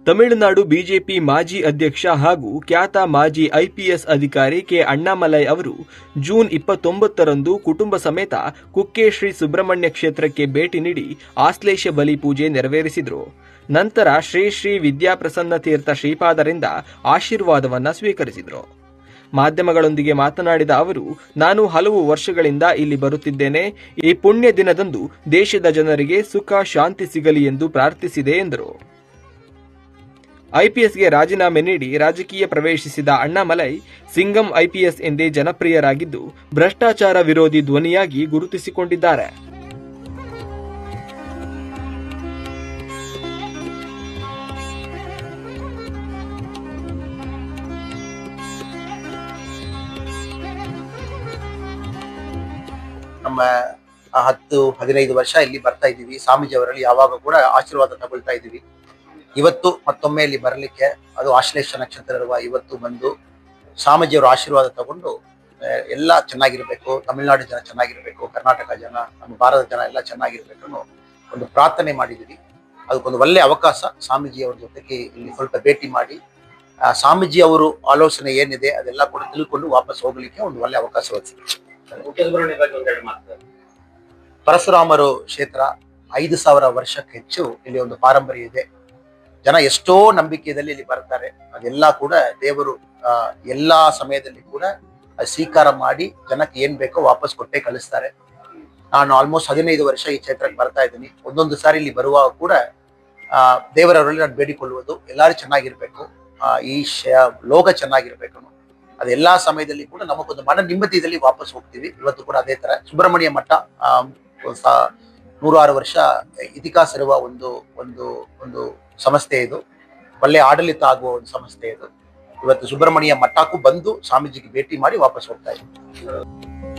Tamil Nadu BJP ಮಾಜಿ ಅಧ್ಯಕ್ಷ ಹಾಗೂ ಖ್ಯಾತ ಮಾಜಿ ಐಪಿಎಸ್ ಅಧಿಕಾರಿ ಕೆ ಅಣ್ಣಾಮಲೈ ಅವರು ಜೂನ್ 29ರಂದು ಕುಟುಂಬ ಸಮೇತ ಕುಕ್ಕೆ ಶ್ರೀ ಸುಬ್ರಹ್ಮಣ್ಯ ಕ್ಷೇತ್ರಕ್ಕೆ ಭೇಟಿ ನೀಡಿ ಆಶ್ಲೇಷ ಬಲಿ ಪೂಜೆ ನೆರವೇರಿಸಿದರು. ನಂತರ ಶ್ರೀ ಶ್ರೀ ವಿದ್ಯಾಪ್ರಸನ್ನ ತೀರ್ಥ ಶ್ರೀಪಾದರಿಂದ ಆಶೀರ್ವಾದವನ್ನ ಸ್ವೀಕರಿಸಿದರು. ಮಾಧ್ಯಮಗಳೊಂದಿಗೆ ಮಾತನಾಡಿದ ಅವರು, ನಾನು ಹಲವು ವರ್ಷಗಳಿಂದ ಇಲ್ಲಿ ಬರುತ್ತಿದ್ದೇನೆ. ಈ ಪುಣ್ಯ ದಿನದಂದು ದೇಶದ ಜನರಿಗೆ ಸುಖ ಶಾಂತಿ ಸಿಗಲಿ ಎಂದು ಪ್ರಾರ್ಥಿಸಿದೆ ಎಂದರು. ಐಪಿಎಸ್ಗೆ ರಾಜೀನಾಮೆ ನೀಡಿ ರಾಜಕೀಯ ಪ್ರವೇಶಿಸಿದ ಅಣ್ಣಾಮಲೈ ಸಿಂಗಂ ಐಪಿಎಸ್ ಎಂದೇ ಜನಪ್ರಿಯರಾಗಿದ್ದು ಭ್ರಷ್ಟಾಚಾರ ವಿರೋಧಿ ಧ್ವನಿಯಾಗಿ ಗುರುತಿಸಿಕೊಂಡಿದ್ದಾರೆ. ನಮ್ಮ 10-15 ವರ್ಷ ಇಲ್ಲಿ ಬರ್ತಾ ಇದ್ದೀವಿ. ಸ್ವಾಮೀಜಿ ಅವರಲ್ಲಿ ಯಾವಾಗ ಕೂಡ ಆಶೀರ್ವಾದ ತಗೊಳ್ತಾ ಇದ್ದೀವಿ. ಇವತ್ತು ಮತ್ತೊಮ್ಮೆ ಇಲ್ಲಿ ಬರಲಿಕ್ಕೆ, ಅದು ಆಶ್ಲೇಷ ನಕ್ಷತ್ರ ಇರುವ ಇವತ್ತು ಬಂದು ಸ್ವಾಮೀಜಿಯವರ ಆಶೀರ್ವಾದ ತಗೊಂಡು ಎಲ್ಲ ಚೆನ್ನಾಗಿರ್ಬೇಕು, ತಮಿಳುನಾಡು ಜನ ಚೆನ್ನಾಗಿರ್ಬೇಕು, ಕರ್ನಾಟಕ ಜನ, ನಮ್ಮ ಭಾರತ ಜನ ಎಲ್ಲ ಚೆನ್ನಾಗಿರ್ಬೇಕು ಅನ್ನೋ ಒಂದು ಪ್ರಾರ್ಥನೆ ಮಾಡಿದ್ದೀವಿ. ಅದಕ್ಕೊಂದು ಒಳ್ಳೆ ಅವಕಾಶ. ಸ್ವಾಮೀಜಿಯವರ ಜೊತೆಗೆ ಇಲ್ಲಿ ಸ್ವಲ್ಪ ಭೇಟಿ ಮಾಡಿ ಸ್ವಾಮೀಜಿ ಅವರು ಆಲೋಚನೆ ಏನಿದೆ ಅದೆಲ್ಲ ಕೂಡ ತಿಳ್ಕೊಂಡು ವಾಪಸ್ ಹೋಗ್ಲಿಕ್ಕೆ ಒಂದು ಒಳ್ಳೆ ಅವಕಾಶ ಒದಗಿಸಿದೆ. ಪರಶುರಾಮರು ಕ್ಷೇತ್ರ 5,000 ವರ್ಷಕ್ಕೆ ಹೆಚ್ಚು ಇಲ್ಲಿ ಒಂದು ಪಾರಂಪರ್ಯ ಇದೆ. ಜನ ಎಷ್ಟೋ ನಂಬಿಕೆಯಲ್ಲಿ ಇಲ್ಲಿ ಬರ್ತಾರೆ. ಅದೆಲ್ಲ ಕೂಡ ದೇವರು ಎಲ್ಲಾ ಸಮಯದಲ್ಲಿ ಕೂಡ ಸ್ವೀಕಾರ ಮಾಡಿ ಜನಕ್ಕೆ ಏನ್ ಬೇಕೋ ವಾಪಸ್ ಕೊಟ್ಟೆ ಕಳಿಸ್ತಾರೆ. ನಾನು ಆಲ್ಮೋಸ್ಟ್ 15 ವರ್ಷ ಈ ಕ್ಷೇತ್ರಕ್ಕೆ ಬರ್ತಾ ಇದ್ದೀನಿ. ಒಂದೊಂದು ಸಾರಿ ಇಲ್ಲಿ ಬರುವಾಗ ಕೂಡ ದೇವರವರಲ್ಲಿ ನಾನು ಬೇಡಿಕೊಳ್ಳುವುದು ಎಲ್ಲರೂ ಚೆನ್ನಾಗಿರ್ಬೇಕು, ಈ ಲೋಕ ಚೆನ್ನಾಗಿರ್ಬೇಕು. ಅದೆಲ್ಲಾ ಸಮಯದಲ್ಲಿ ಕೂಡ ನಮಗೊಂದು ಮನ ನೆಮ್ಮದಿಯಲ್ಲಿ ವಾಪಸ್ ಹೋಗ್ತೀವಿ. ಇವತ್ತು ಕೂಡ ಅದೇ ತರ ಸುಬ್ರಹ್ಮಣ್ಯ ಮಠ 106 ವರ್ಷ ಇತಿಹಾಸ ಇರುವ ಒಂದು ಸಂಸ್ಥೆ ಇದು. ಒಳ್ಳೆ ಆಡಳಿತ ಆಗುವ ಒಂದು ಸಂಸ್ಥೆ ಇದು. ಇವತ್ತು ಸುಬ್ರಹ್ಮಣ್ಯ ಮಠಕ್ಕೂ ಬಂದು ಸ್ವಾಮೀಜಿಗೆ ಭೇಟಿ ಮಾಡಿ ವಾಪಸ್ ಹೋಗ್ತಾ ಇದ್ದೀವಿ.